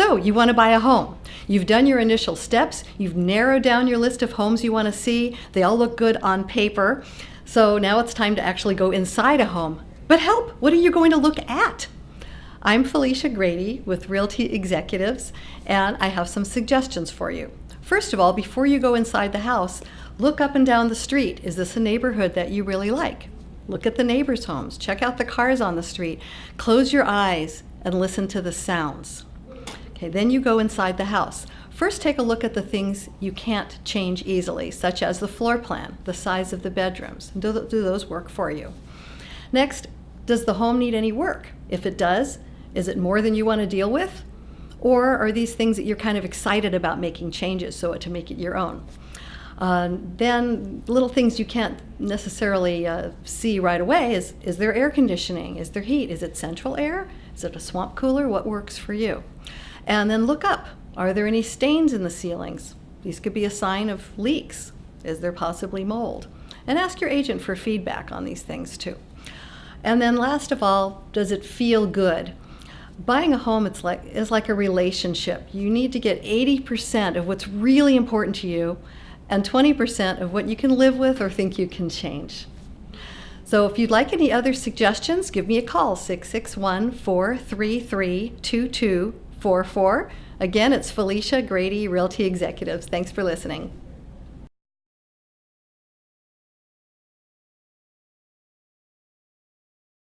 So you want to buy a home. You've done your initial steps. You've narrowed down your list of homes you want to see. They all look good on paper. So now it's time to actually go inside a home. But help, what are you going to look at? I'm Felicia Grady with Realty Executives, and I have some suggestions for you. First of all, before you go inside the house, look up and down the street. Is this a neighborhood that you really like? Look at the neighbors' homes. Check out the cars on the street. Close your eyes and listen to the sounds. Okay, then you go inside the house. First, take a look at the things you can't change easily, such as the floor plan, the size of the bedrooms. Do those work for you? Next, does the home need any work? If it does, is it more than you want to deal with? Or are these things that you're kind of excited about making changes so to make it your own? Then little things you can't necessarily see right away is there air conditioning? Is there heat? Is it central air? Is it a swamp cooler? What works for you? And then look up. Are there any stains in the ceilings? These could be a sign of leaks. Is there possibly mold? And ask your agent for feedback on these things too. And then last of all, does it feel good? Buying a home is like a relationship. You need to get 80% of what's really important to you and 20% of what you can live with or think you can change. So if you'd like any other suggestions, give me a call, 661-433-2244. Again, it's Felicia Grady, Realty Executives. Thanks for listening.